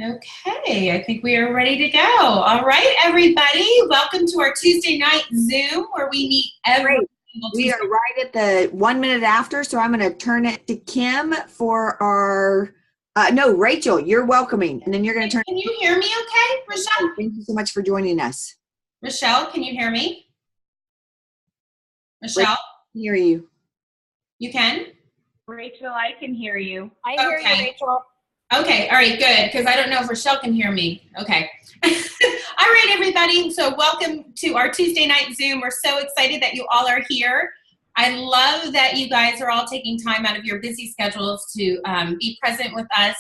Okay, I think we are ready to go. All right, everybody, welcome to our Tuesday night Zoom where we meet every single Tuesday. We are right at the 1 minute after, so I'm going to turn it to Kim for our, no, Rachel, you're welcoming, and then you're going to turn. Can you hear me okay, Rochelle? Thank you so much for joining us. Rochelle, can you hear me? Rochelle? Rachel, I can hear you. You can? Rachel, I can hear you. I hear you, Rachel. Okay, all right, good, because I don't know if Rochelle can hear me. Okay. All right, everybody, so welcome to our Tuesday night Zoom. We're so excited that you all are here. I love that you guys are all taking time out of your busy schedules to be present with us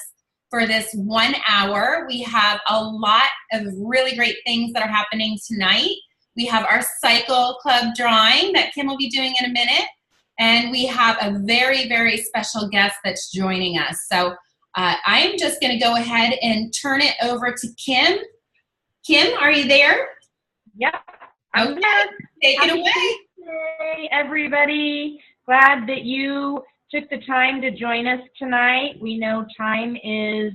for this 1 hour. We have a lot of really great things that are happening tonight. We have our Cycle Club drawing that Kim will be doing in a minute, and we have a very, very special guest that's joining us. So I am just going to go ahead and turn it over to Kim. Kim, are you there? Yep. I'm Okay. there. Take it away. Hey, everybody. Glad that you took the time to join us tonight. We know time is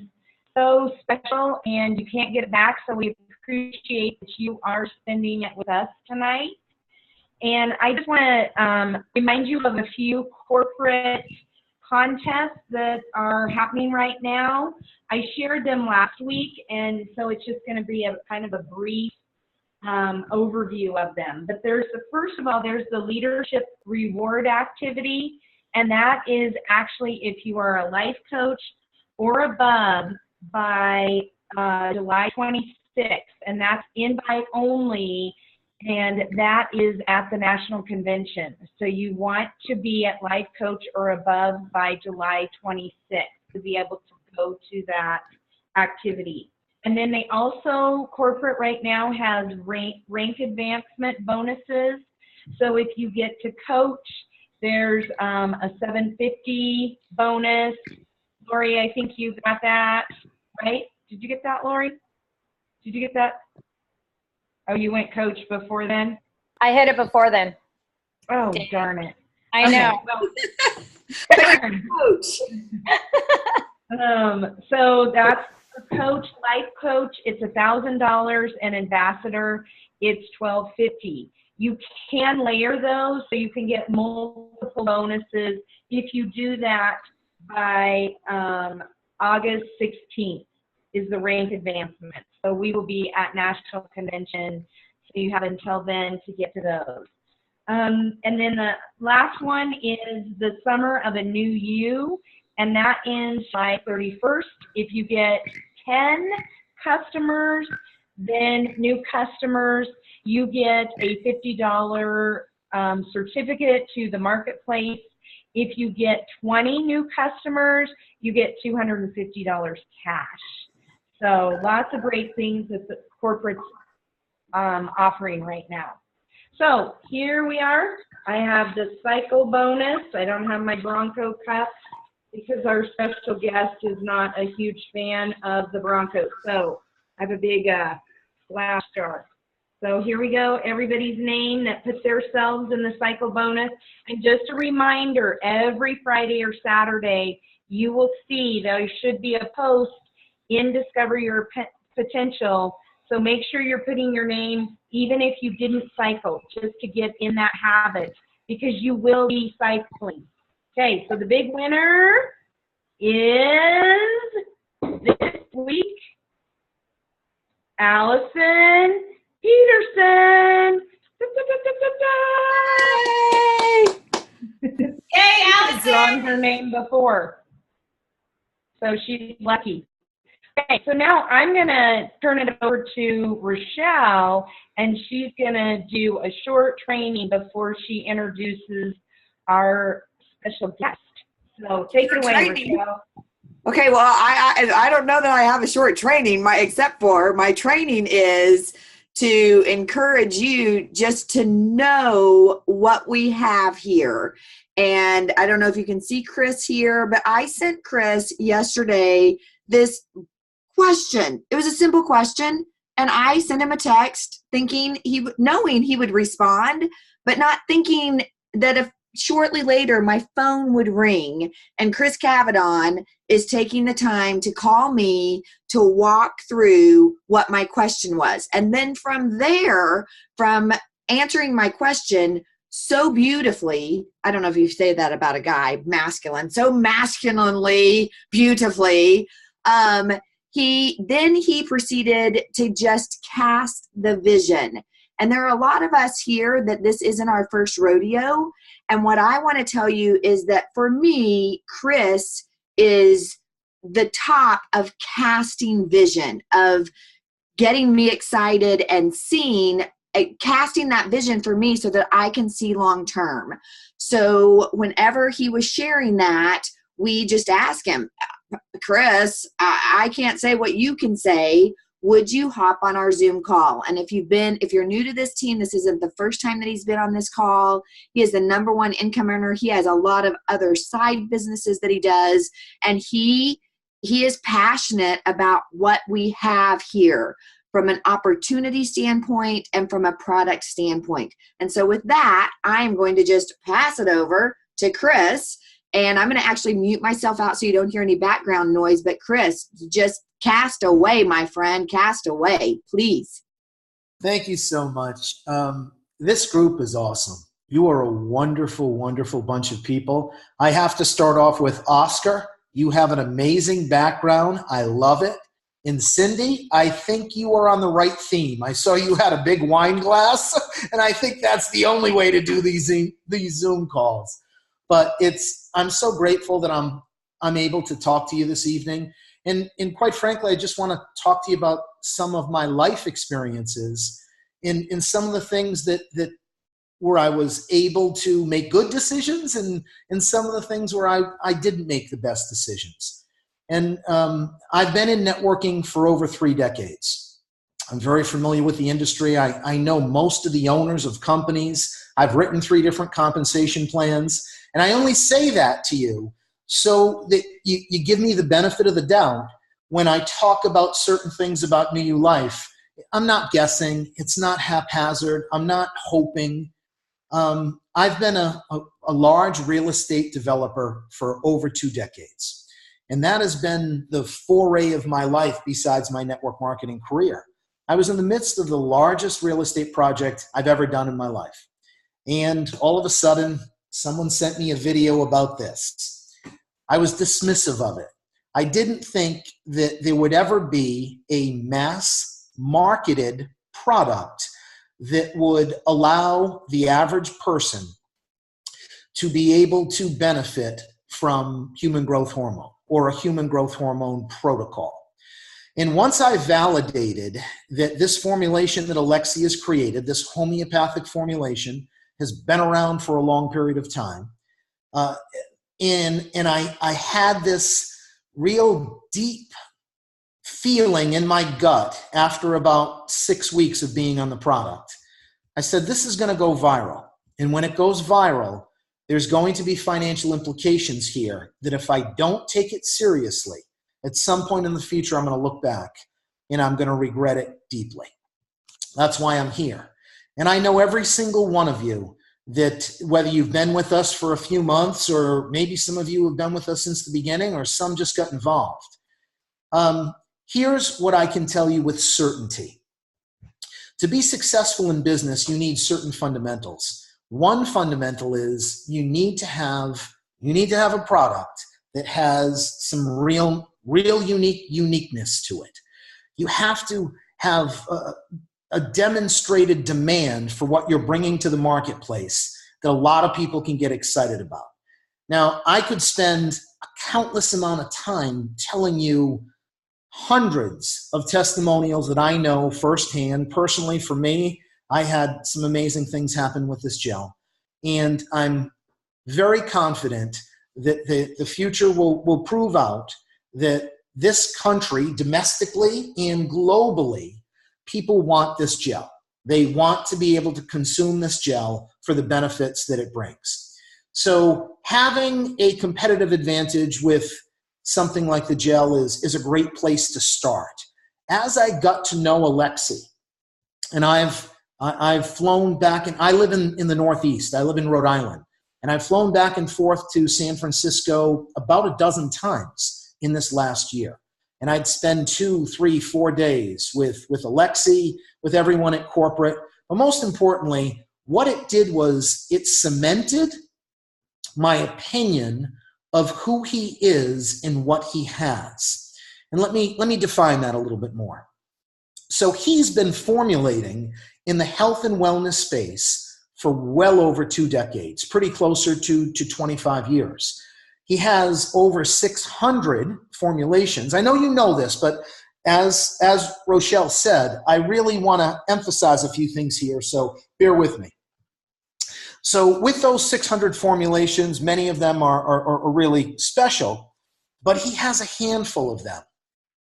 so special and you can't get it back, so we appreciate that you are spending it with us tonight. And I just want to remind you of a few corporate contests that are happening right now. I shared them last week, and so it's just going to be a kind of a brief overview of them. But first of all, there's the leadership reward activity, and that is actually if you are a life coach or above by July 26th, and that's invite only. And that is at the National Convention. So you want to be at Life Coach or above by July 26th to be able to go to that activity. And then they also, corporate right now has rank advancement bonuses. So if you get to coach, there's a $750 bonus. Lori, I think you got that, right? Did you get that, Lori? Did you get that? Oh, you went coach before then? I hit it before then. Oh, darn it. I know. So that's for coach, life coach, it's $1,000, and ambassador, it's $1,250. You can layer those so you can get multiple bonuses if you do that by August 16th is the rank advancement. So we will be at National Convention, so you have until then to get to those. And then the last one is the Summer of a New You, and that ends July 31st. If you get 10 customers, then new customers, you get a $50 certificate to the marketplace. If you get 20 new customers, you get $250 cash. So lots of great things that the corporate's offering right now. So here we are. I have the cycle bonus. I don't have my Bronco cup because our special guest is not a huge fan of the Broncos. So I have a big splash jar. So here we go. Everybody's name that put themselves in the cycle bonus. And just a reminder, every Friday or Saturday, you will see there should be a post in Discover Your Potential. So make sure you're putting your name, even if you didn't cycle, just to get in that habit, because you will be cycling. Okay, so the big winner is this week, Allison Peterson. Yay! Yay, Allison! I've drawn her name before, so she's lucky. Okay, so now I'm going to turn it over to Rochelle, and she's going to do a short training before she introduces our special guest. So take it away, Rochelle. Okay, well, I don't know that I have a short training, except for my training is to encourage you just to know what we have here. And I don't know if you can see Chris here, but I sent Chris yesterday this question. It was a simple question, and I sent him a text thinking knowing he would respond, but not thinking that if shortly later, my phone would ring, and Chris Cavedon is taking the time to call me to walk through what my question was. And then from there, from answering my question so beautifully, I don't know if you say that about a guy, masculine, so masculinely, beautifully, he proceeded to just cast the vision. And there are a lot of us here that this isn't our first rodeo. And what I want to tell you is that for me, Chris is the top of casting vision, of getting me excited and seeing, casting that vision for me so that I can see long term. So whenever he was sharing that, we just asked him, Chris, I can't say what you can say. Would you hop on our Zoom call? And if you're new to this team, this isn't the first time that he's been on this call. He is the #1 income earner. He has a lot of other side businesses that he does. And he is passionate about what we have here from an opportunity standpoint and from a product standpoint. And so with that, I'm going to just pass it over to Chris. And I'm going to actually mute myself out so you don't hear any background noise. But Chris, just cast away, my friend. Cast away, please. Thank you so much. This group is awesome. You are a wonderful, wonderful bunch of people. I have to start off with Oscar. You have an amazing background. I love it. And Cindy, I think you are on the right theme. I saw you had a big wine glass, and I think that's the only way to do these Zoom calls. But I'm so grateful that I'm able to talk to you this evening. And quite frankly, I just want to talk to you about some of my life experiences in some of the things that where I was able to make good decisions and some of the things where I didn't make the best decisions. And I've been in networking for over 3 decades. I'm very familiar with the industry. I know most of the owners of companies. I've written 3 different compensation plans. And I only say that to you so that you give me the benefit of the doubt when I talk about certain things about New Life. I'm not guessing. It's not haphazard. I'm not hoping. I've been a large real estate developer for over 2 decades. And that has been the foray of my life besides my network marketing career. I was in the midst of the largest real estate project I've ever done in my life. And all of a sudden, someone sent me a video about this. I was dismissive of it. I didn't think that there would ever be a mass marketed product that would allow the average person to be able to benefit from human growth hormone or a human growth hormone protocol. And once I validated that this formulation that Alexi has created, this homeopathic formulation, has been around for a long period of time. And I had this real deep feeling in my gut after about 6 weeks of being on the product. I said, this is going to go viral. And when it goes viral, there's going to be financial implications here that if I don't take it seriously, at some point in the future, I'm going to look back and I'm going to regret it deeply. That's why I'm here. And I know every single one of you that whether you've been with us for a few months or maybe some of you have been with us since the beginning or some just got involved. Here's what I can tell you with certainty. To be successful in business, you need certain fundamentals. One fundamental is you need to have a product that has some real uniqueness to it. You have to have a demonstrated demand for what you're bringing to the marketplace that a lot of people can get excited about. Now, I could spend a countless amount of time telling you hundreds of testimonials that I know firsthand. Personally, for me, I had some amazing things happen with this gel. And I'm very confident that the future will prove out that this country, domestically and globally, people want this gel. They want to be able to consume this gel for the benefits that it brings. So having a competitive advantage with something like the gel is a great place to start. As I got to know Alexi, and I've flown back, and I live in the Northeast. I live in Rhode Island. And I've flown back and forth to San Francisco about a dozen times in this last year. And I'd spend 2, 3, 4 days with Alexi, with everyone at corporate. But most importantly, what it did was it cemented my opinion of who he is and what he has. And let me define that a little bit more. So he's been formulating in the health and wellness space for well over 2 decades, pretty closer to 25 years. He has over 600 formulations. I know you know this, but as Rochelle said, I really want to emphasize a few things here, so bear with me. So with those 600 formulations, many of them are really special, but he has a handful of them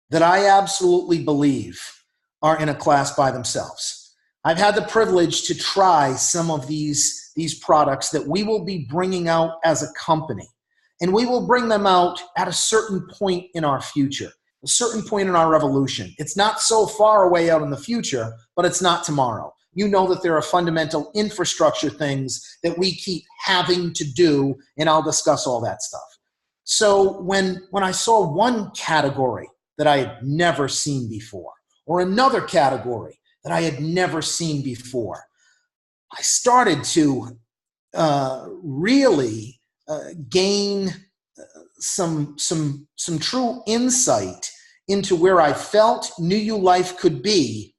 that I absolutely believe are in a class by themselves. I've had the privilege to try some of these products that we will be bringing out as a company. And we will bring them out at a certain point in our future, a certain point in our revolution. It's not so far away out in the future, but it's not tomorrow. You know that there are fundamental infrastructure things that we keep having to do, and I'll discuss all that stuff. So when I saw one category that I had never seen before, or another category that I had never seen before, I started to really gain some true insight into where I felt New Life could be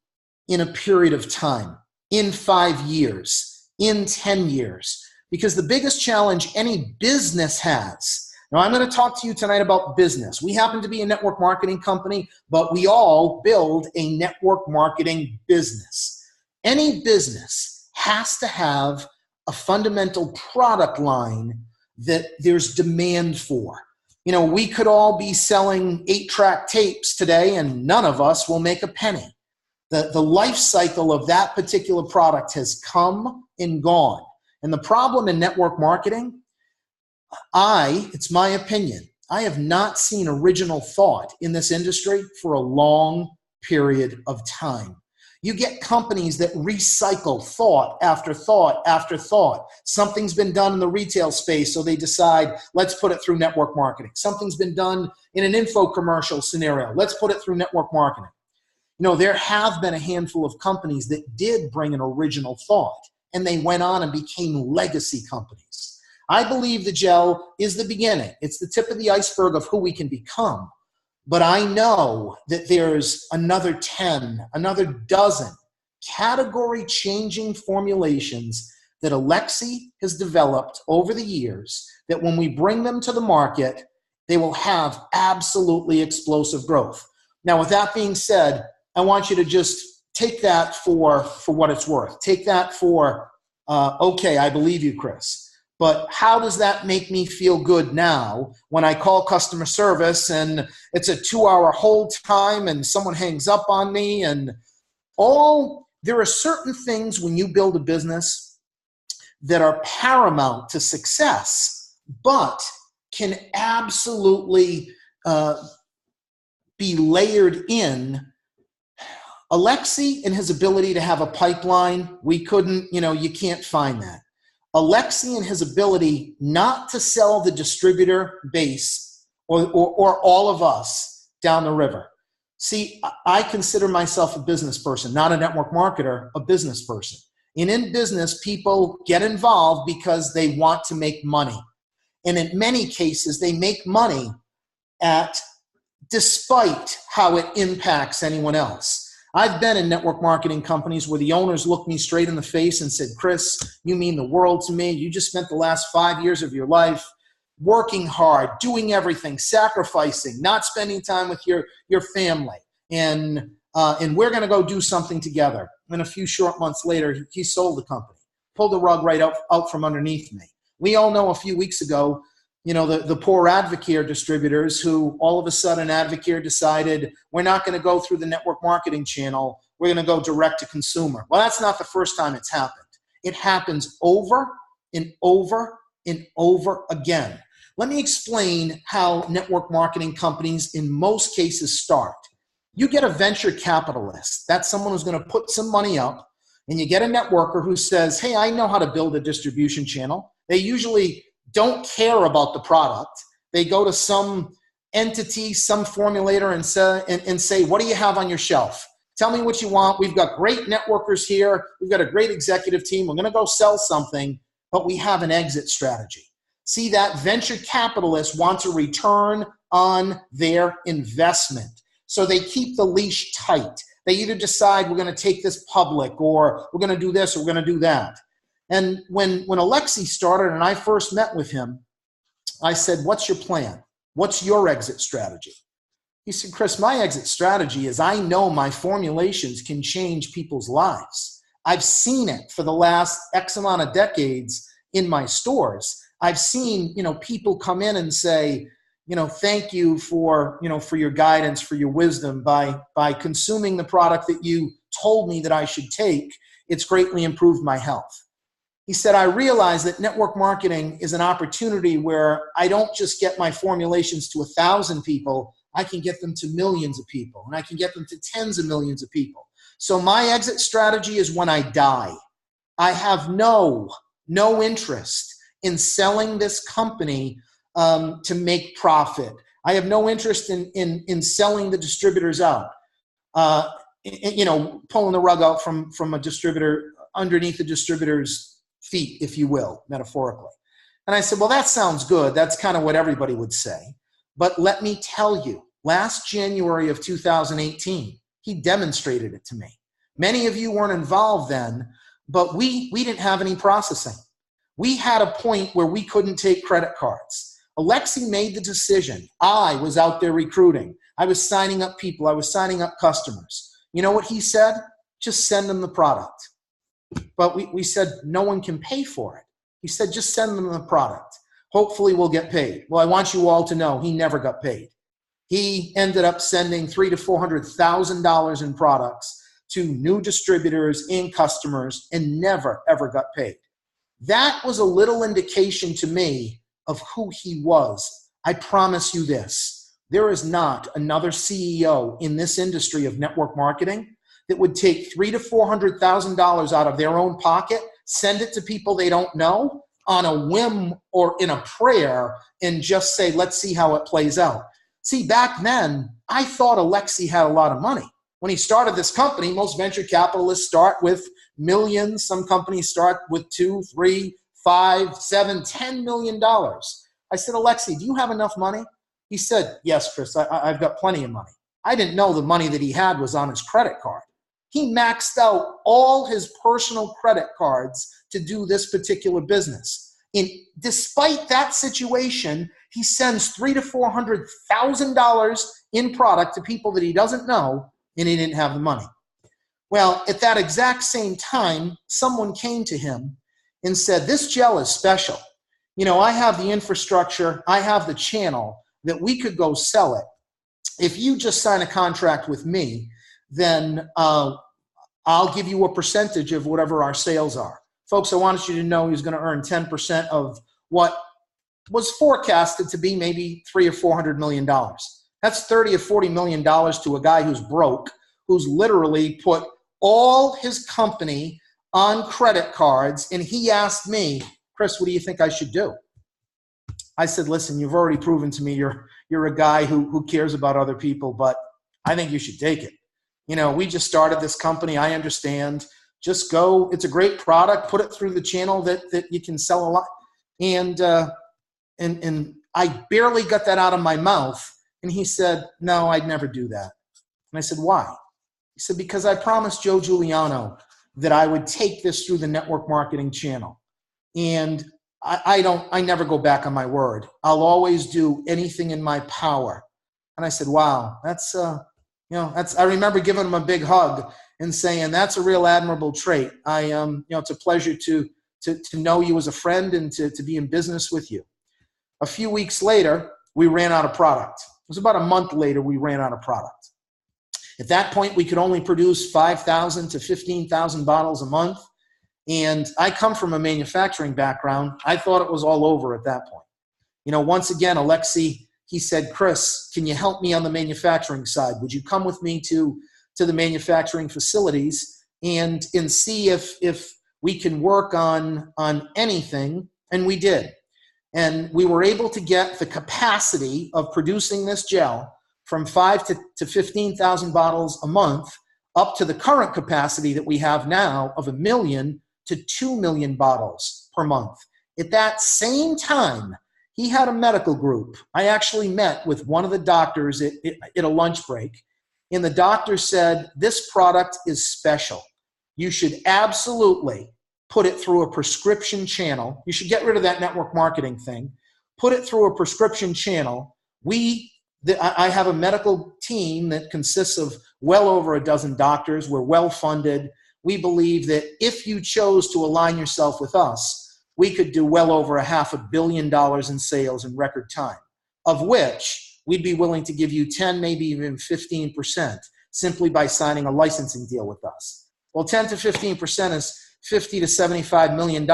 in a period of time, in 5 years, in 10 years. Because the biggest challenge any business has, now I'm going to talk to you tonight about business. We happen to be a network marketing company, but we all build a network marketing business. Any business has to have a fundamental product line that there's demand for. You know, we could all be selling 8-track tapes today and none of us will make a penny. The life cycle of that particular product has come and gone. And the problem in network marketing, it's my opinion, I have not seen original thought in this industry for a long period of time. You get companies that recycle thought after thought after thought. Something's been done in the retail space, so they decide, let's put it through network marketing. Something's been done in an info commercial scenario. Let's put it through network marketing. You know, there have been a handful of companies that did bring an original thought, and they went on and became legacy companies. I believe the gel is the beginning. It's the tip of the iceberg of who we can become. But I know that there's another 10, another dozen category-changing formulations that Alexi has developed over the years that when we bring them to the market, they will have absolutely explosive growth. Now, with that being said, I want you to just take that for what it's worth. Take that for, okay, I believe you, Chris. But how does that make me feel good now when I call customer service and it's a 2-hour hold time and someone hangs up on me? And there are certain things when you build a business that are paramount to success, but can absolutely be layered in. Alexi and his ability to have a pipeline, we couldn't, you can't find that. Alexi and his ability not to sell the distributor base or all of us down the river. See, I consider myself a business person, not a network marketer, a business person. And in business, people get involved because they want to make money. And in many cases, they make money despite how it impacts anyone else. I've been in network marketing companies where the owners looked me straight in the face and said, Chris, you mean the world to me. You just spent the last 5 years of your life working hard, doing everything, sacrificing, not spending time with your family. And we're going to go do something together. And a few short months later, he sold the company, pulled the rug right out from underneath me. We all know a few weeks ago, the poor Advocare distributors who all of a sudden Advocare decided we're not going to go through the network marketing channel. We're going to go direct to consumer. Well, that's not the first time it's happened. It happens over and over and over again. Let me explain how network marketing companies in most cases start. You get a venture capitalist. That's someone who's going to put some money up and you get a networker who says, hey, I know how to build a distribution channel. They usually don't care about the product. They go to some entity, some formulator and say, what do you have on your shelf? Tell me what you want. We've got great networkers here. We've got a great executive team. We're going to go sell something, but we have an exit strategy. See, that venture capitalists want a return on their investment. So they keep the leash tight. They either decide we're going to take this public, or we're going to do this, or we're going to do that. And when Alexi started and I first met with him, I said, what's your plan? What's your exit strategy? He said, Chris, my exit strategy is I know my formulations can change people's lives. I've seen it for the last X amount of decades in my stores. I've seen, people come in and say, thank you for your guidance, for your wisdom. By consuming the product that you told me that I should take, it's greatly improved my health. He said, I realize that network marketing is an opportunity where I don't just get my formulations to 1,000 people, I can get them to millions of people, and I can get them to tens of millions of people. So my exit strategy is when I die. I have no interest in selling this company to make profit. I have no interest in selling the distributors out, pulling the rug out from a distributor underneath the distributor's feet, if you will, metaphorically. And I said, well, that sounds good. That's kind of what everybody would say. But let me tell you, last January of 2018, he demonstrated it to me. Many of you weren't involved then, but we didn't have any processing. We had a point where we couldn't take credit cards. Alexi made the decision. I was out there recruiting. I was signing up people. I was signing up customers. You know what he said? Just send them the product. But we said, no one can pay for it. He said, just send them the product. Hopefully we'll get paid. Well, I want you all to know he never got paid. He ended up sending $300,000 to $400,000 in products to new distributors and customers and never, ever got paid. That was a little indication to me of who he was. I promise you this, there is not another CEO in this industry of network marketing that would take $300,000 to $400,000 out of their own pocket, send it to people they don't know on a whim or in a prayer, and just say, let's see how it plays out. See, back then, I thought Alexi had a lot of money. When he started this company, most venture capitalists start with millions. Some companies start with $2, $3, $5, $7, $10 million. I said, Alexi, do you have enough money? He said, yes, Chris, I've got plenty of money. I didn't know the money that he had was on his credit card. He maxed out all his personal credit cards to do this particular business. And despite that situation, he sends $300,000 to $400,000 in product to people that he doesn't know, and he didn't have the money. Well, at that exact same time, someone came to him and said, this gel is special. I have the infrastructure, I have the channel that we could go sell it. If you just sign a contract with me, then I'll give you a percentage of whatever our sales are. Folks, I wanted you to know he's going to earn 10% of what was forecasted to be maybe $300 or $400 million. That's $30 or $40 million to a guy who's broke, who's literally put all his company on credit cards. And he asked me, Chris, what do you think I should do? I said, listen, you've already proven to me you're a guy who cares about other people, but I think you should take it. We just started this company. I understand. Just go. It's a great product. Put it through the channel that you can sell a lot. And I barely got that out of my mouth. And he said, no, I'd never do that. And I said, why? He said, because I promised Joe Giuliano that I would take this through the network marketing channel. And I never go back on my word. I'll always do anything in my power. And I said, wow, I remember giving him a big hug and saying, that's a real admirable trait. It's a pleasure to know you as a friend and to be in business with you. A few weeks later, we ran out of product. It was about a month later, we ran out of product. At that point, we could only produce 5,000 to 15,000 bottles a month. And I come from a manufacturing background. I thought it was all over at that point. Once again, Alexi, he said, Chris, can you help me on the manufacturing side? Would you come with me to the manufacturing facilities and see if we can work on anything. And we did. And we were able to get the capacity of producing this gel from 5 to 15,000 bottles a month up to the current capacity that we have now of 1 million to 2 million bottles per month. At that same time, he had a medical group. I actually met with one of the doctors at a lunch break, and the doctor said, this product is special. You should absolutely put it through a prescription channel. You should get rid of that network marketing thing. Put it through a prescription channel. I have a medical team that consists of well over a dozen doctors. We're well funded. We believe that if you chose to align yourself with us, we could do well over $500 million in sales in record time, of which we'd be willing to give you 10, maybe even 15% simply by signing a licensing deal with us. Well, 10 to 15% is $50 to $75 million.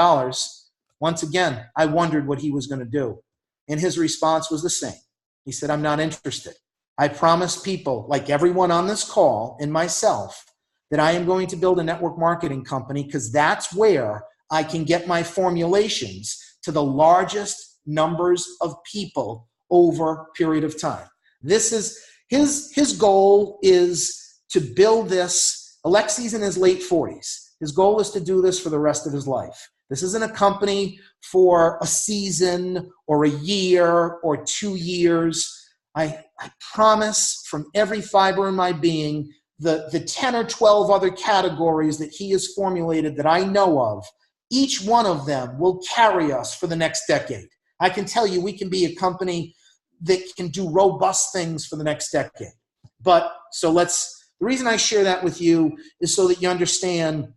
Once again, I wondered what he was going to do. And his response was the same. He said, I'm not interested. I promise people, like everyone on this call and myself, that I am going to build a network marketing company because that's where I can get my formulations to the largest numbers of people over a period of time. This is his goal is to build this. Alexi's in his late 40s. His goal is to do this for the rest of his life. This isn't a company for a season or a year or 2 years. I promise from every fiber in my being, the 10 or 12 other categories that he has formulated that I know of, each one of them will carry us for the next decade. I can tell you we can be a company that can do robust things for the next decade. But the reason I share that with you is so that you understand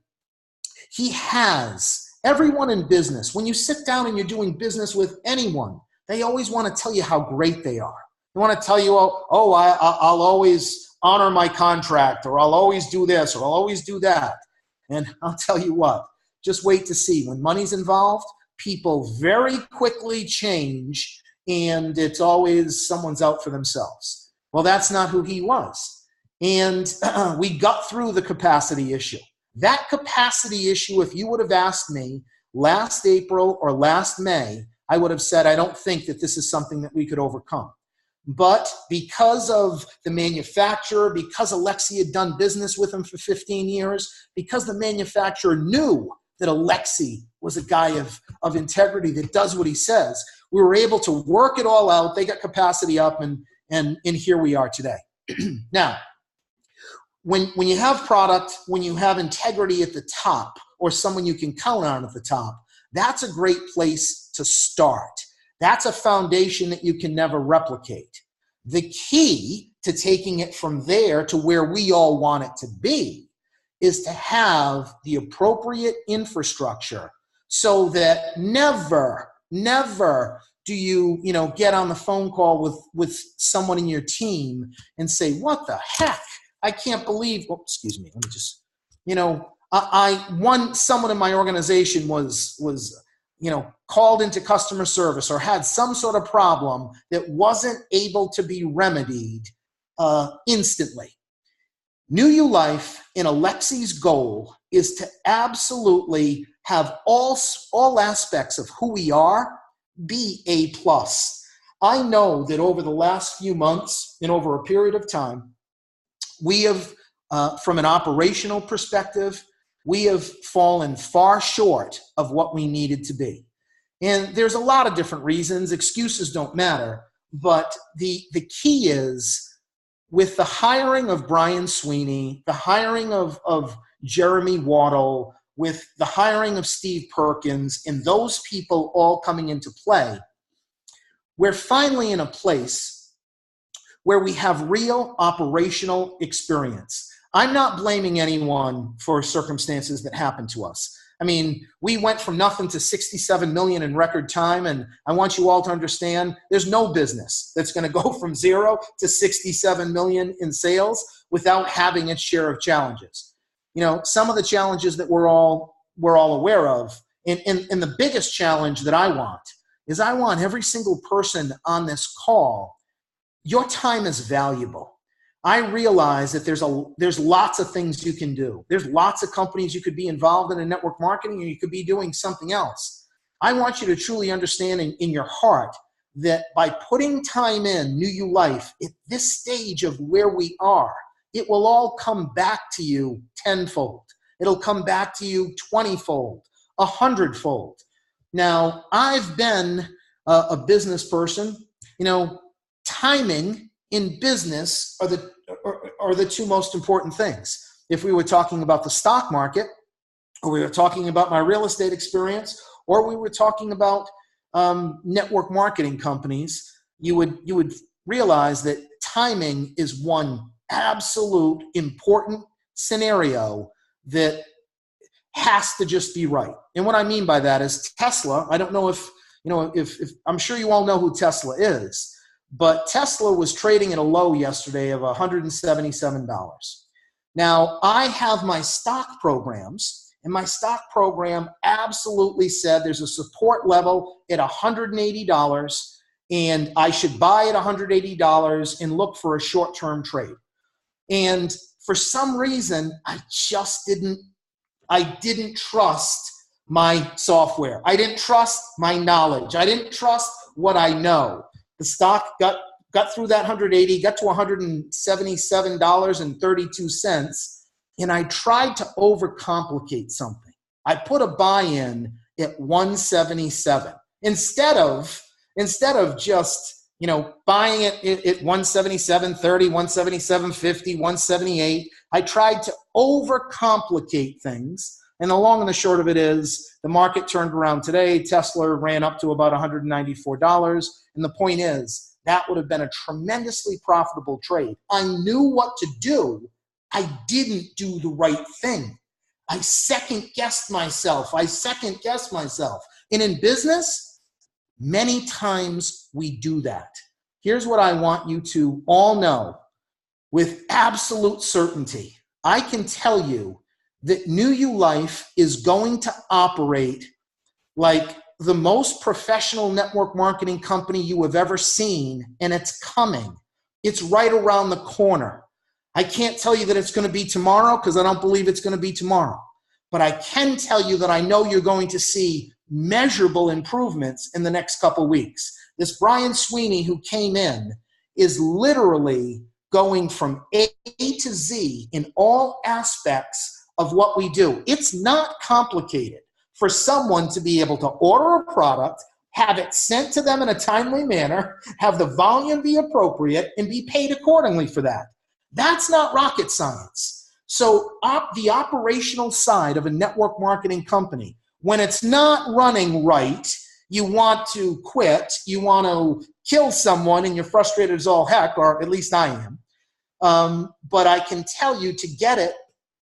he has everyone in business. When you sit down and you're doing business with anyone, they always want to tell you how great they are. They want to tell you, I'll always honor my contract, or I'll always do this, or I'll always do that. And I'll tell you what, just wait to see. When money's involved, people very quickly change, and it's always someone's out for themselves. Well, that's not who he was. And we got through the capacity issue. That capacity issue, if you would have asked me last April or last May, I would have said, I don't think that this is something that we could overcome. But because of the manufacturer, because Alexi had done business with him for 15 years, because the manufacturer knew that Alexi was a guy of integrity that does what he says, we were able to work it all out. They got capacity up, and here we are today. Now, when you have product, when you have integrity at the top, or someone you can count on at the top, that's a great place to start. That's a foundation that you can never replicate. The key to taking it from there to where we all want it to be is to have the appropriate infrastructure so that never do you get on the phone call with someone in your team and say, what the heck? I can't believe, excuse me, let me just, someone in my organization was called into customer service or had some sort of problem that wasn't able to be remedied instantly. New You Life in Alexi's goal is to absolutely have all aspects of who we are be A+. I know that over the last few months and over a period of time, we have, from an operational perspective, we have fallen far short of what we needed to be. And there's a lot of different reasons. Excuses don't matter. But the key is with the hiring of Brian Sweeney, the hiring of Jeremy Waddle, with the hiring of Steve Perkins, and those people all coming into play, we're finally in a place where we have real operational experience. I'm not blaming anyone for circumstances that happened to us. I mean, we went from nothing to 67 million in record time, and I want you all to understand there's no business that's going to go from 0 to 67 million in sales without having its share of challenges. Some of the challenges that we're all aware of, and the biggest challenge that I want every single person on this call, your time is valuable. I realize that there's lots of things you can do. There's lots of companies you could be involved in network marketing, and you could be doing something else. I want you to truly understand in your heart that by putting time in New You Life at this stage of where we are, it will all come back to you tenfold. It'll come back to you 20-fold, 100-fold. Now, I've been a business person. You know, timing in business are the two most important things. If we were talking about the stock market, or we were talking about my real estate experience, or we were talking about network marketing companies, you would realize that timing is one absolute important scenario that has to just be right. And what I mean by that is Tesla. I don't know if I'm sure you all know who Tesla is, but Tesla was trading at a low yesterday of $177. Now, I have my stock programs, and my stock program absolutely said there's a support level at $180, and I should buy at $180 and look for a short-term trade. And for some reason, I didn't trust my software. I didn't trust my knowledge. I didn't trust what I know. The stock got through that 180, got to $177.32, and I tried to overcomplicate something. I put a buy-in at 177 instead of just buying it at 177.30, 177.50, 178. I tried to overcomplicate things. And the long and the short of it is the market turned around today. Tesla ran up to about $194. And the point is, that would have been a tremendously profitable trade. I knew what to do. I didn't do the right thing. I second-guessed myself. And in business, many times we do that. Here's what I want you to all know with absolute certainty. I can tell you that New You Life is going to operate like the most professional network marketing company you have ever seen, and it's coming. It's right around the corner. I can't tell you that it's going to be tomorrow because I don't believe it's going to be tomorrow. But I can tell you that I know you're going to see measurable improvements in the next couple weeks. This Brian Sweeney who came in is literally going from A to Z in all aspects of what we do. It's not complicated for someone to be able to order a product, have it sent to them in a timely manner, have the volume be appropriate, and be paid accordingly for that. That's not rocket science. So the operational side of a network marketing company, when it's not running right, you want to quit, you want to kill someone, and you're frustrated as all heck, or at least I am. But I can tell you to get it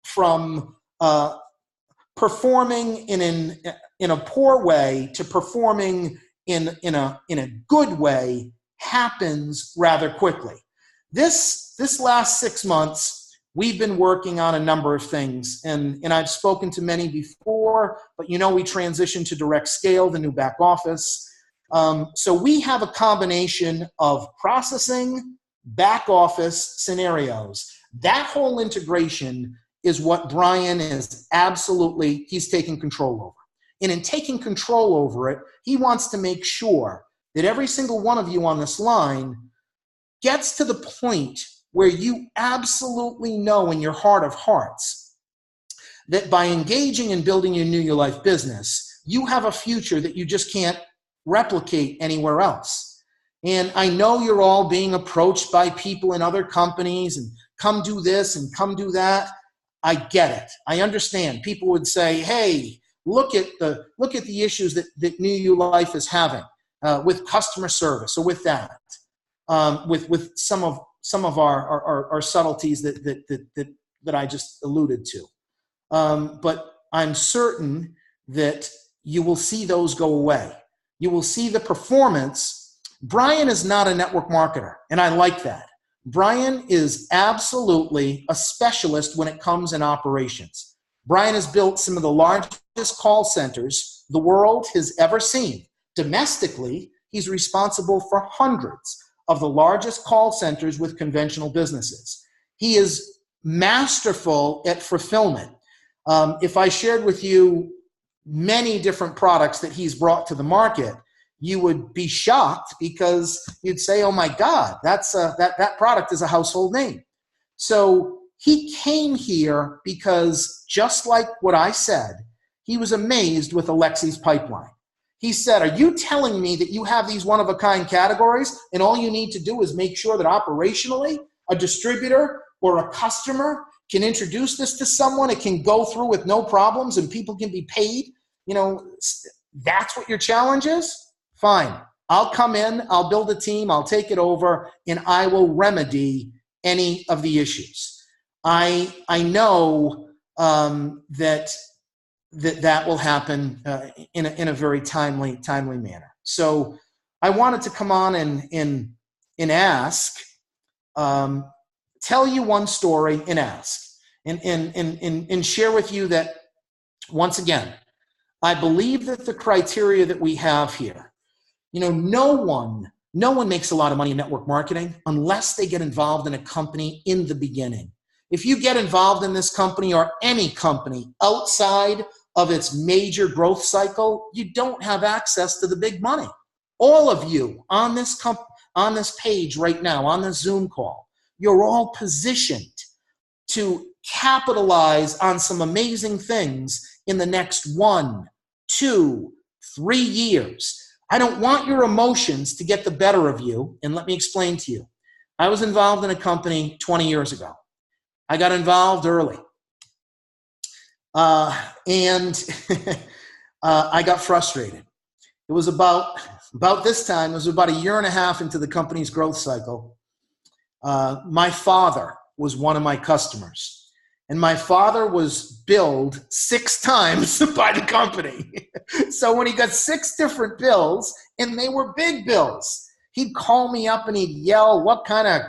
from performing in a poor way to performing in a good way happens rather quickly. This last 6 months, we've been working on a number of things, and I've spoken to many before, but we transitioned to Direct Scale, the new back office. So we have a combination of processing, back office scenarios. That whole integration is what Brian is he's taking control over. And in taking control over it, he wants to make sure that every single one of you on this line gets to the point where you absolutely know in your heart of hearts that by engaging in building your New Your Life business, you have a future that you just can't replicate anywhere else. And I know you're all being approached by people in other companies and come do this and come do that. I get it. I understand. People would say, hey, look at the issues that New You Life is having with customer service or with that, with some of our subtleties that I just alluded to. But I'm certain that you will see those go away. You will see the performance. Brian is not a network marketer, and I like that. Brian is absolutely a specialist when it comes in operations. Brian has built some of the largest call centers the world has ever seen. Domestically, he's responsible for hundreds of the largest call centers with conventional businesses. He is masterful at fulfillment. If I shared with you many different products that he's brought to the market, you would be shocked because you'd say, oh my God, that product is a household name. So he came here because, just like what I said, he was amazed with Alexi's pipeline. He said, are you telling me that you have these one-of-a-kind categories and all you need to do is make sure that operationally a distributor or a customer can introduce this to someone, it can go through with no problems and people can be paid? You know, that's what your challenge is? Fine. I'll come in, I'll build a team, I'll take it over, and I will remedy any of the issues. I know that will happen in a very timely manner. So I wanted to come on and ask, tell you one story and ask, and share with you that, once again, I believe that the criteria that we have here, you know, no one makes a lot of money in network marketing unless they get involved in a company in the beginning. If you get involved in this company or any company outside of its major growth cycle, you don't have access to the big money. All of you on this page right now, on the Zoom call, you're all positioned to capitalize on some amazing things in the next 1, 2, 3 years. I don't want your emotions to get the better of you, and let me explain to you. I was involved in a company 20 years ago. I got involved early. And I got frustrated. It was about this time, it was about 1.5 years into the company's growth cycle. My father was one of my customers, and my father was billed 6 times by the company. So when he got 6 different bills, and they were big bills, he'd call me up and he'd yell, what kind of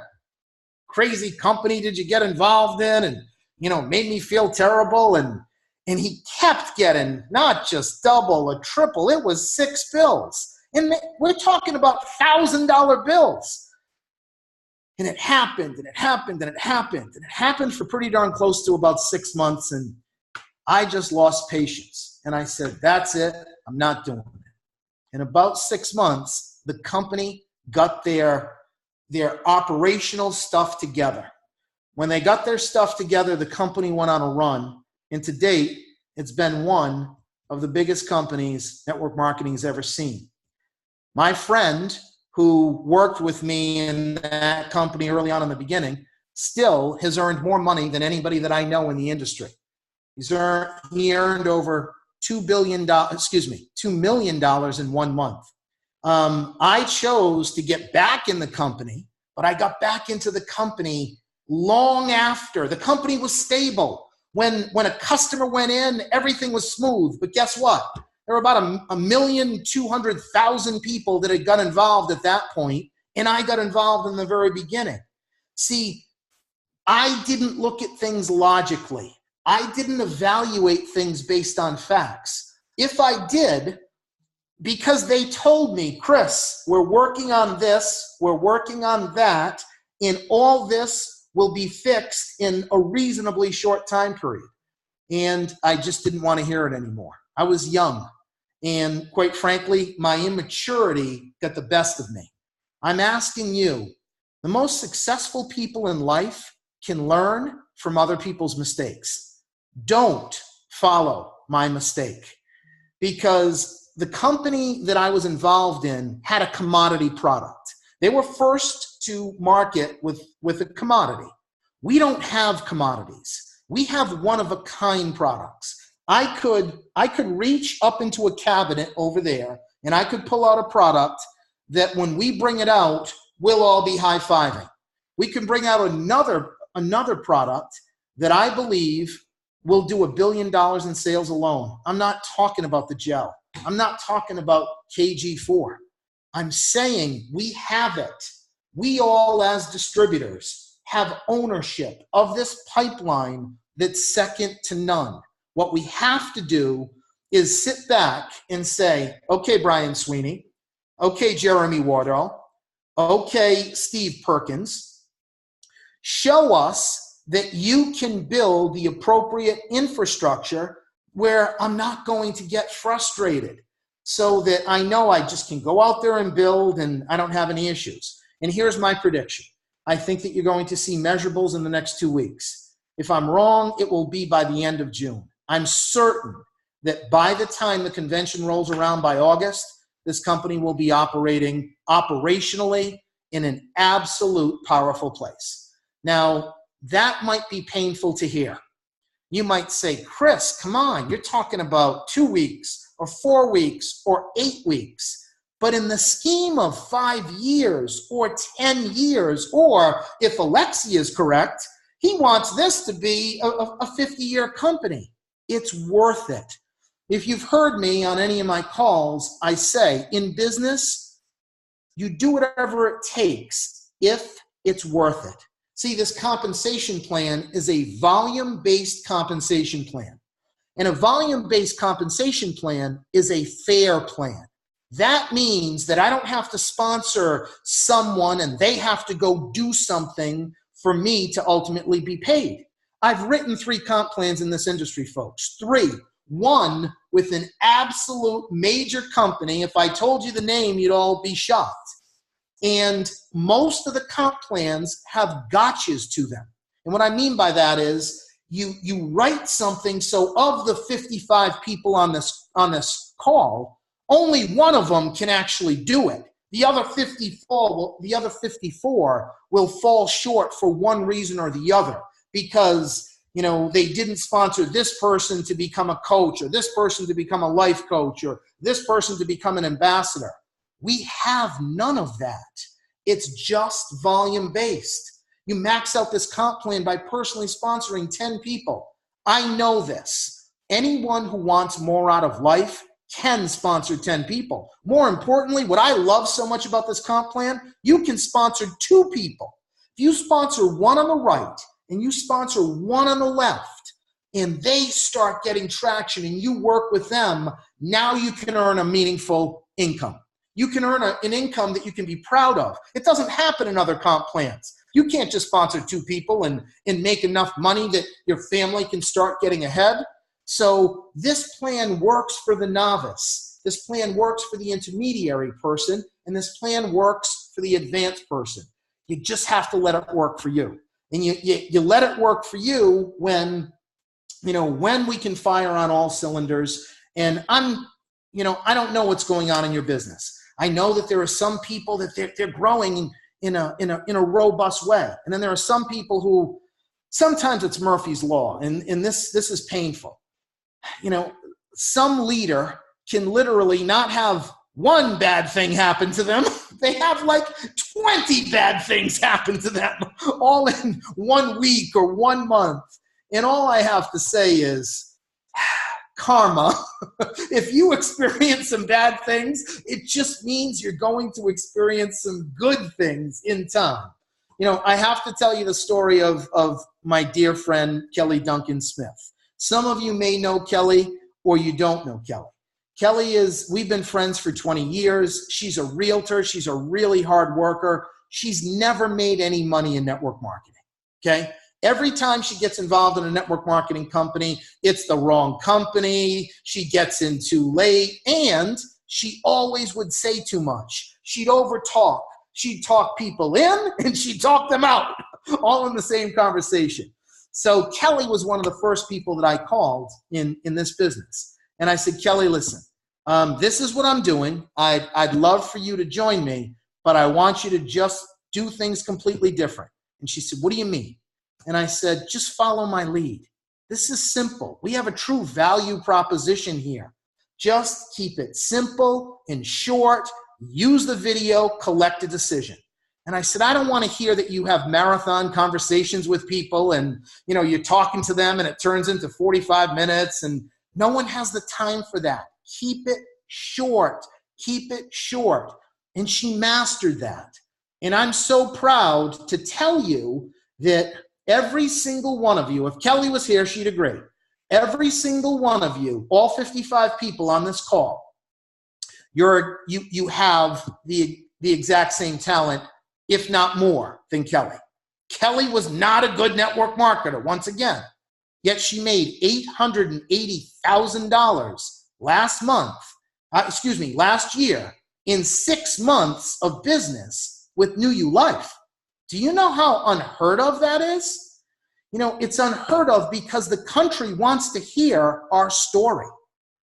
crazy company did you get involved in? And, you know, made me feel terrible. And he kept getting not just double, a triple, it was 6 bills. And we're talking about $1,000 bills. And it happened, and it happened, and it happened. And it happened for pretty darn close to about 6 months. And I just lost patience. And I said, that's it. I'm not doing it. In about 6 months, the company got their operational stuff together. When they got their stuff together, the company went on a run. And to date, it's been one of the biggest companies network marketing has ever seen. My friend who worked with me in that company early on in the beginning still has earned more money than anybody that I know in the industry. He earned over $2 million in 1 month. I chose to get back in the company, but I got back into the company long after. The company was stable. When a customer went in, everything was smooth. But guess what? There were about 1,200,000 people that had got involved at that point, and I got involved in the very beginning. See, I didn't look at things logically. I didn't evaluate things based on facts. If I did, because they told me, Chris, we're working on this, we're working on that, and all this will be fixed in a reasonably short time period. And I just didn't want to hear it anymore. I was young. And quite frankly, my immaturity got the best of me. I'm asking you, the most successful people in life can learn from other people's mistakes. Don't follow my mistake. Because the company that I was involved in had a commodity product. They were first to market with a commodity. We don't have commodities. We have one-of-a-kind products. I could reach up into a cabinet over there and I could pull out a product that when we bring it out, we'll all be high-fiving. We can bring out another product that I believe will do $1 billion in sales alone. I'm not talking about the gel. I'm not talking about KG4. I'm saying we have it. We all as distributors have ownership of this pipeline that's second to none. What we have to do is sit back and say, okay, Brian Sweeney, okay, Jeremy Wardell, okay, Steve Perkins, Show us that you can build the appropriate infrastructure where I'm not going to get frustrated, so that I know I just can go out there and build and I don't have any issues. And here's my prediction. I think that you're going to see measurables in the next 2 weeks. If I'm wrong, it will be by the end of June. I'm certain that by the time the convention rolls around by August, this company will be operating operationally in an absolute powerful place. Now, that might be painful to hear. You might say, Chris, come on, you're talking about 2 weeks or 4 weeks or 8 weeks. But in the scheme of 5 years or 10 years, or if Alexia is correct, he wants this to be a 50-year company. It's worth it. If you've heard me on any of my calls, I say, in business, you do whatever it takes if it's worth it. See, this compensation plan is a volume-based compensation plan. And a volume-based compensation plan is a fair plan. That means that I don't have to sponsor someone and they have to go do something for me to ultimately be paid. I've written 3 comp plans in this industry, folks. 3. 1 with an absolute major company. If I told you the name, you'd all be shocked. And most of the comp plans have gotchas to them. And what I mean by that is you write something so of the 55 people on this call, only one of them can actually do it. The other 54 will fall short for one reason or the other, because they didn't sponsor this person to become a coach, or this person to become a life coach, or this person to become an ambassador. We have none of that. It's just volume based. You max out this comp plan by personally sponsoring 10 people. I know this. Anyone who wants more out of life can sponsor 10 people. More importantly, what I love so much about this comp plan, you can sponsor 2 people. If you sponsor one on the right and you sponsor one on the left, and they start getting traction and you work with them, now you can earn a meaningful income. You can earn an income that you can be proud of. It doesn't happen in other comp plans. You can't just sponsor 2 people and make enough money that your family can start getting ahead. So this plan works for the novice. This plan works for the intermediary person, and this plan works for the advanced person. You just have to let it work for you. And you let it work for you when we can fire on all cylinders. And I don't know what's going on in your business. I know that there are some people that they're growing in a robust way. And then there are some people who sometimes it's Murphy's Law, and this is painful. Some leader can literally not have one bad thing happen to them. They have like 20 bad things happen to them all in 1 week or 1 month. And all I have to say is karma. If you experience some bad things, it just means you're going to experience some good things in time. I have to tell you the story of my dear friend, Kelly Duncan Smith. Some of you may know Kelly, or you don't know Kelly. We've been friends for 20 years. She's a realtor. She's a really hard worker. She's never made any money in network marketing, okay? Every time she gets involved in a network marketing company, it's the wrong company. She gets in too late, and she always would say too much. She'd overtalk. She'd talk people in, and she'd talk them out, all in the same conversation. So Kelly was one of the first people that I called in this business. And I said, Kelly, listen, this is what I'm doing. I'd love for you to join me, but I want you to just do things completely different. And she said, what do you mean? And I said, just follow my lead. This is simple. We have a true value proposition here. Just keep it simple and short. Use the video, collect a decision. And I said, I don't want to hear that you have marathon conversations with people and, you're talking to them and it turns into 45 minutes, and no one has the time for that. Keep it short. Keep it short. And she mastered that. And I'm so proud to tell you that every single one of you, if Kelly was here, she'd agree. Every single one of you, all 55 people on this call, you have the exact same talent, if not more, than Kelly. Kelly was not a good network marketer, once again. Yet she made $880,000 last year in 6 months of business with New You Life. Do you know how unheard of that is? It's unheard of because the country wants to hear our story.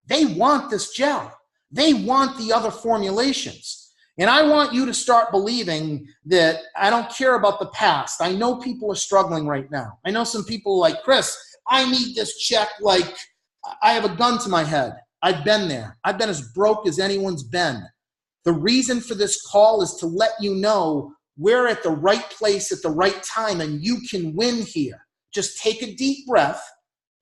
They want this gel. They want the other formulations. And I want you to start believing that I don't care about the past. I know people are struggling right now. I know some people like, Chris, I need this check like I have a gun to my head. I've been there. I've been as broke as anyone's been. The reason for this call is to let you know we're at the right place at the right time and you can win here. Just take a deep breath,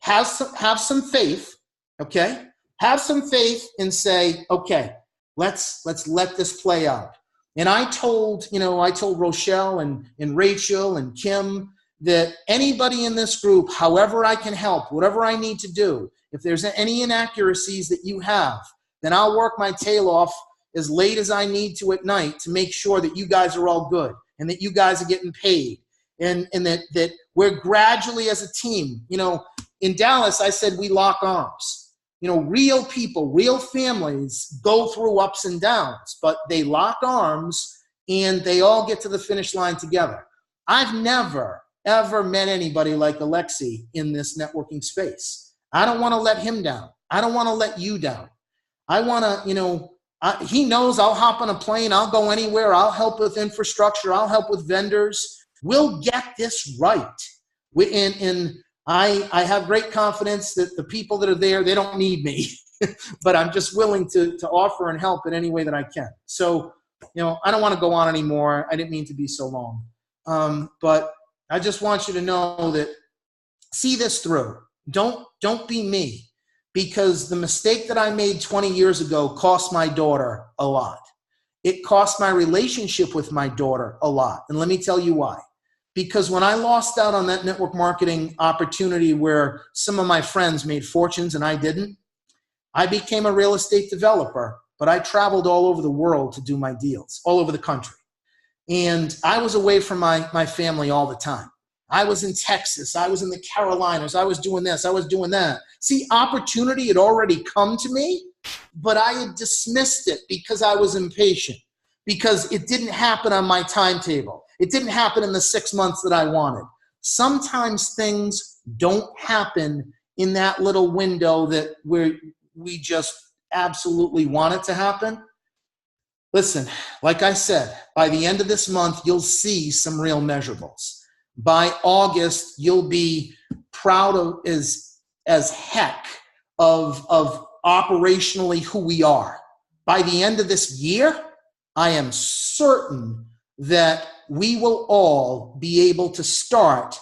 have some faith, okay? Have some faith and say, okay, let's let this play out. And I told Rochelle and Rachel and Kim that anybody in this group, however I can help, whatever I need to do, if there's any inaccuracies that you have, then I'll work my tail off as late as I need to at night to make sure that you guys are all good and that you guys are getting paid and that we're gradually as a team. In Dallas, I said we lock arms. Real people, real families go through ups and downs, but they lock arms and they all get to the finish line together. I've never, ever met anybody like Alexi in this networking space. I don't want to let him down. I don't want to let you down. I want to, he knows I'll hop on a plane. I'll go anywhere. I'll help with infrastructure. I'll help with vendors. We'll get this right. I have great confidence that the people that are there, they don't need me, but I'm just willing to offer and help in any way that I can. So, I don't want to go on anymore. I didn't mean to be so long. But I just want you to know that see this through. Don't be me, because the mistake that I made 20 years ago cost my daughter a lot. It cost my relationship with my daughter a lot. And let me tell you why. Because when I lost out on that network marketing opportunity where some of my friends made fortunes and I didn't, I became a real estate developer, but I traveled all over the world to do my deals, all over the country. And I was away from my family all the time. I was in Texas. I was in the Carolinas. I was doing this. I was doing that. See, opportunity had already come to me, but I had dismissed it because I was impatient, because it didn't happen on my timetable. It didn't happen in the 6 months that I wanted. Sometimes things don't happen in that little window that we just absolutely want it to happen. Listen, like I said, by the end of this month, you'll see some real measurables. By August, you'll be proud of as heck of operationally who we are. By the end of this year, I am certain that we will all be able to start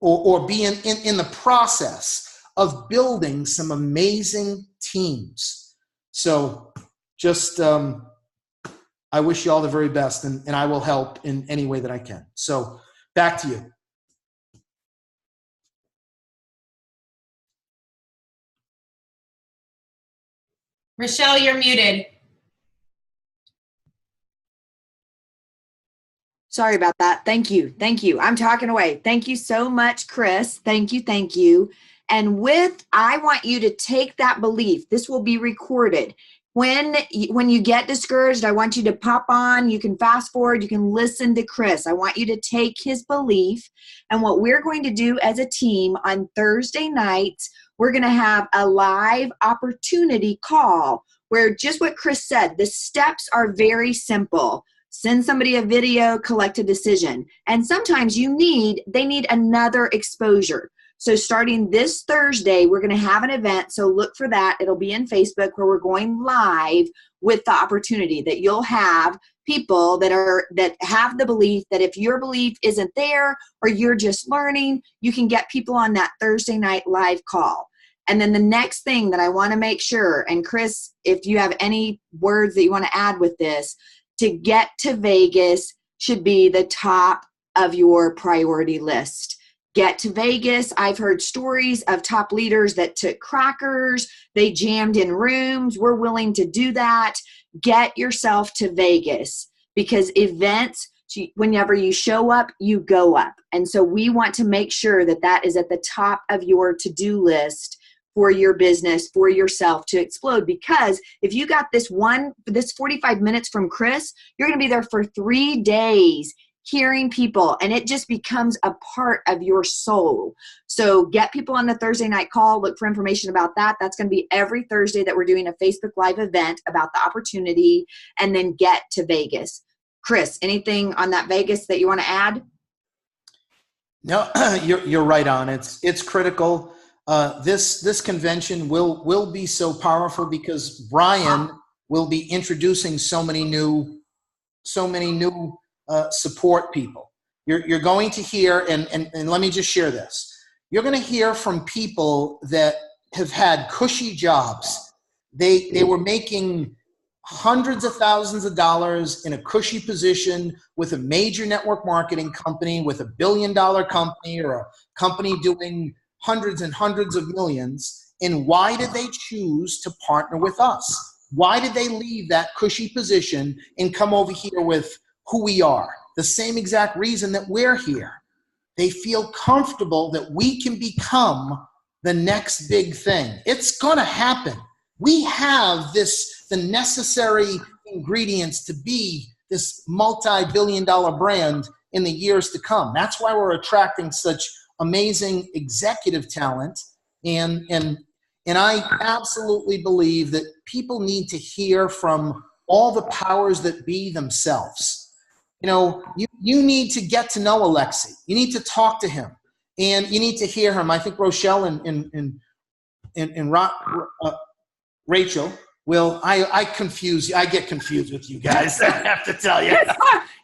or be in the process of building some amazing teams. So just I wish you all the very best, and I will help in any way that I can. So back to you. Rochelle, you're muted. Sorry about that. Thank you. I'm talking away. Thank you so much, Chris. Thank you. And I want you to take that belief. This will be recorded. When you get discouraged, I want you to pop on. You can fast forward. You can listen to Chris. I want you to take his belief. And what we're going to do as a team on Thursday nights, we're going to have a live opportunity call where just what Chris said, the steps are very simple. Send somebody a video, collect a decision. And sometimes they need another exposure. So starting this Thursday, we're going to have an event. So look for that. It'll be in Facebook where we're going live with the opportunity that you'll have people that have the belief that if your belief isn't there or you're just learning, you can get people on that Thursday night live call. And then the next thing that I want to make sure, and Chris, if you have any words that you want to add with this, to get to Vegas should be the top of your priority list. Get to Vegas. I've heard stories of top leaders that took crackers. They jammed in rooms. We're willing to do that. Get yourself to Vegas because events whenever you show up, you go up. And so we want to make sure that that is at the top of your to-do list for your business, for yourself to explode. Because if you got this 45 minutes from Chris, you're going to be there for 3 days hearing people, and it just becomes a part of your soul. So get people on the Thursday night call. Look for information about that. That's going to be every Thursday that we're doing a Facebook Live event about the opportunity, and then get to Vegas. Chris, anything on that Vegas that you want to add? No, you're right on. It's critical. This convention will be so powerful because Brian will be introducing so many new support people. You're going to hear, and let me just share this. You're going to hear from people that have had cushy jobs. They were making hundreds of thousands of dollars in a cushy position with a major network marketing company, with $1 billion company, or a company doing hundreds and hundreds of millions. And why did they choose to partner with us? Why did they leave that cushy position and come over here with who we are? The same exact reason that we're here. They feel comfortable that we can become the next big thing. It's going to happen. We have the necessary ingredients to be this multi-billion-dollar brand in the years to come. That's why we're attracting such amazing executive talent. And I absolutely believe that people need to hear from all the powers that be themselves. You know, you need to get to know Alexi. You need to talk to him, and you need to hear him. I think Rochelle and Rachel will. I get confused with you guys. I have to tell you.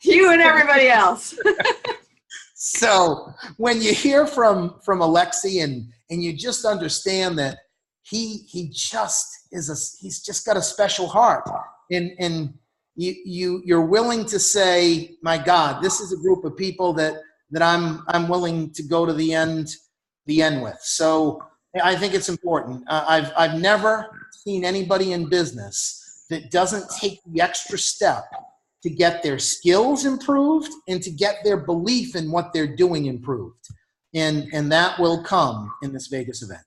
You and everybody else. So when you hear from Alexi and you just understand that he's just got a special heart, and you're willing to say, my God, this is a group of people that I'm willing to go to the end with. So I think it's important. I've never seen anybody in business that doesn't take the extra step to get their skills improved and to get their belief in what they're doing improved. And that will come in this Vegas event.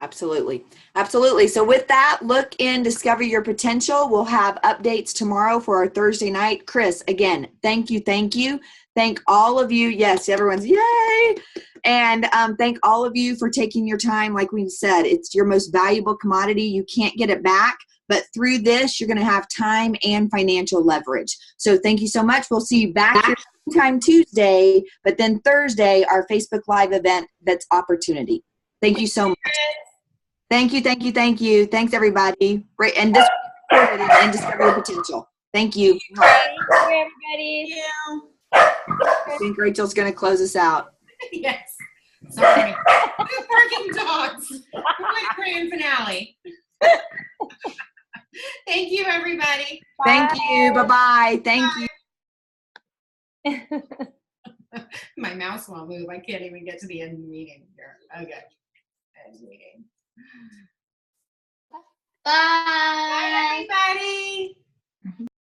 Absolutely. Absolutely. So with that, look in Discover Your Potential. We'll have updates tomorrow for our Thursday night. Chris, again, thank you. Thank you. Thank all of you. Yes, everyone's yay. And thank all of you for taking your time. Like we said, it's your most valuable commodity. You can't get it back. But through this, you're going to have time and financial leverage. So thank you so much. We'll see you back here sometime Tuesday, but then Thursday, our Facebook Live event, that's opportunity. Thank you so much. Thank you, thank you, thank you. Thanks, everybody. Right, and this and Discover Your Potential. Thank you. Thank you, everybody. I think Rachel's going to close us out. Yes. Sorry. Barking dogs. What a grand finale. Thank you, everybody. Thank you. Bye-bye. Thank you. My mouse won't move. I can't even get to the end of the meeting here. Okay. End meeting. Bye. Bye, everybody.